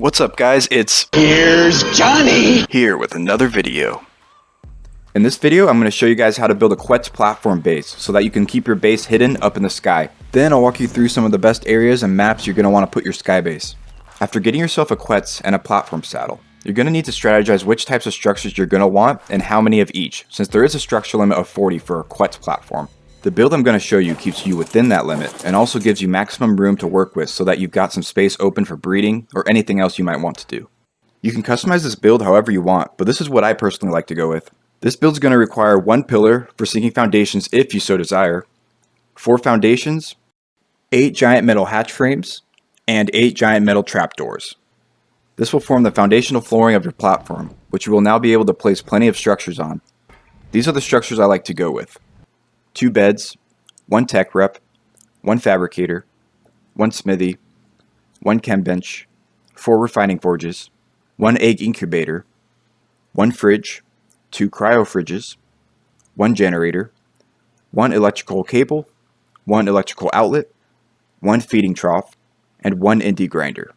What's up guys, Here's Johnny here with another video. In this video, I'm going to show you guys how to build a Quetzal platform base so that you can keep your base hidden up in the sky. Then I'll walk you through some of the best areas and maps you're going to want to put your Skybase. After getting yourself a Quetzal and a platform saddle, you're going to need to strategize which types of structures you're going to want and how many of each, since there is a structure limit of 40 for a Quetzal platform. The build I'm going to show you keeps you within that limit and also gives you maximum room to work with so that you've got some space open for breeding or anything else you might want to do. You can customize this build however you want, but this is what I personally like to go with. This build is going to require 1 pillar for sinking foundations if you so desire, 4 foundations, 8 giant metal hatch frames, and 8 giant metal trapdoors. This will form the foundational flooring of your platform, which you will now be able to place plenty of structures on. These are the structures I like to go with. 2 beds, 1 tech rep, 1 fabricator, 1 smithy, 1 chem bench, 4 refining forges, 1 egg incubator, 1 fridge, 2 cryo fridges, 1 generator, 1 electrical cable, 1 electrical outlet, 1 feeding trough, and 1 indie grinder.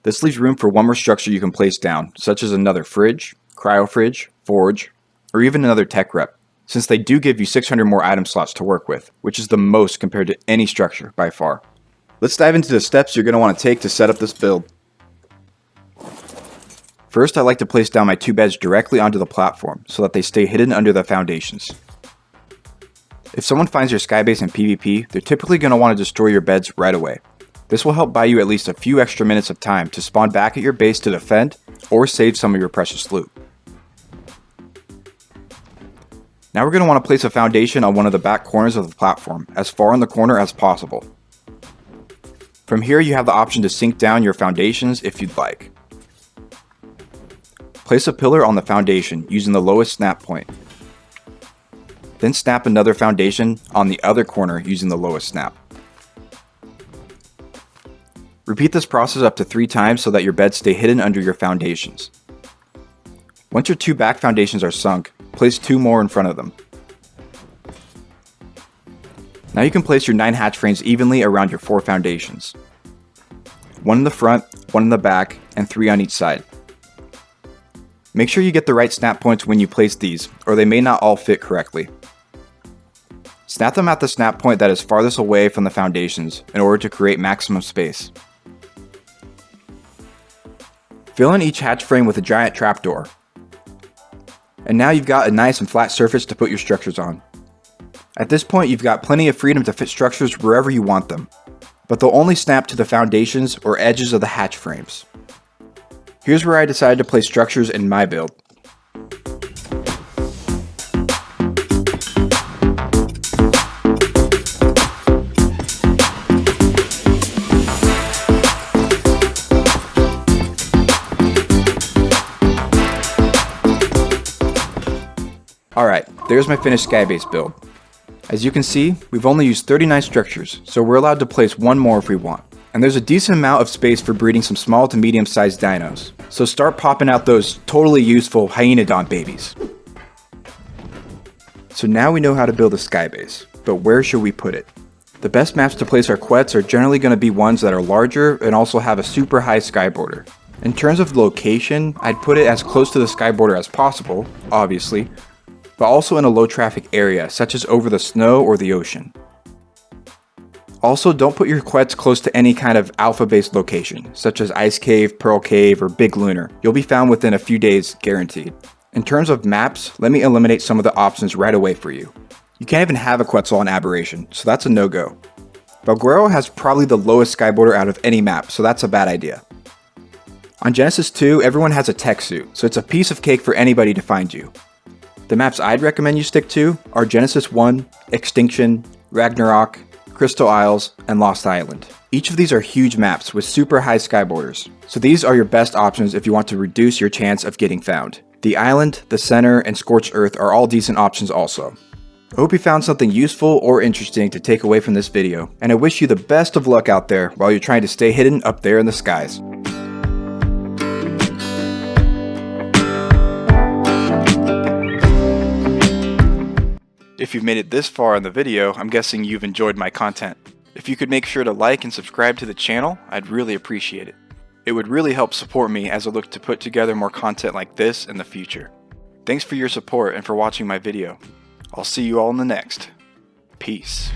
This leaves room for one more structure you can place down, such as another fridge, cryo fridge, forge, or even another tech rep, since they do give you 600 more item slots to work with, which is the most compared to any structure by far. Let's dive into the steps you're going to want to take to set up this build. First, I like to place down my 2 beds directly onto the platform so that they stay hidden under the foundations. If someone finds your Skybase in PvP, they're typically going to want to destroy your beds right away. This will help buy you at least a few extra minutes of time to spawn back at your base to defend or save some of your precious loot. Now we're going to want to place a foundation on one of the back corners of the platform, as far in the corner as possible. From here you have the option to sink down your foundations if you'd like. Place a pillar on the foundation using the lowest snap point. Then snap another foundation on the other corner using the lowest snap. Repeat this process up to 3 times so that your beds stay hidden under your foundations. Once your 2 back foundations are sunk, place 2 more in front of them. Now you can place your 9 hatch frames evenly around your 4 foundations. 1 in the front, 1 in the back, and 3 on each side. Make sure you get the right snap points when you place these, or they may not all fit correctly. Snap them at the snap point that is farthest away from the foundations in order to create maximum space. Fill in each hatch frame with a giant trapdoor. And now you've got a nice and flat surface to put your structures on. At this point you've got plenty of freedom to fit structures wherever you want them, but they'll only snap to the foundations or edges of the hatch frames. Here's where I decided to place structures in my build. Alright, there's my finished Skybase build. As you can see, we've only used 39 structures, so we're allowed to place 1 more if we want. And there's a decent amount of space for breeding some small to medium sized dinos, so start popping out those totally useful Hyenodon babies. So now we know how to build a Skybase, but where should we put it? The best maps to place our Quetzals are generally going to be ones that are larger and also have a super high sky border. In terms of location, I'd put it as close to the sky border as possible, obviously, but also in a low traffic area such as over the snow or the ocean. Also, don't put your Quetzals close to any kind of alpha-based location, such as Ice Cave, Pearl Cave, or Big Lunar. You'll be found within a few days, guaranteed. In terms of maps, let me eliminate some of the options right away for you. You can't even have a Quetzal on Aberration, so that's a no-go. Belguero has probably the lowest sky border out of any map, so that's a bad idea. On Genesis 2, everyone has a tech suit, so it's a piece of cake for anybody to find you. The maps I'd recommend you stick to are Genesis 1, Extinction, Ragnarok, Crystal Isles, and Lost Island. Each of these are huge maps with super high sky borders, so these are your best options if you want to reduce your chance of getting found. The Island, the Center, and Scorched Earth are all decent options also. I hope you found something useful or interesting to take away from this video, and I wish you the best of luck out there while you're trying to stay hidden up there in the skies. If you've made it this far in the video, I'm guessing you've enjoyed my content. If you could make sure to like and subscribe to the channel, I'd really appreciate it. It would really help support me as I look to put together more content like this in the future. Thanks for your support and for watching my video. I'll see you all in the next. Peace.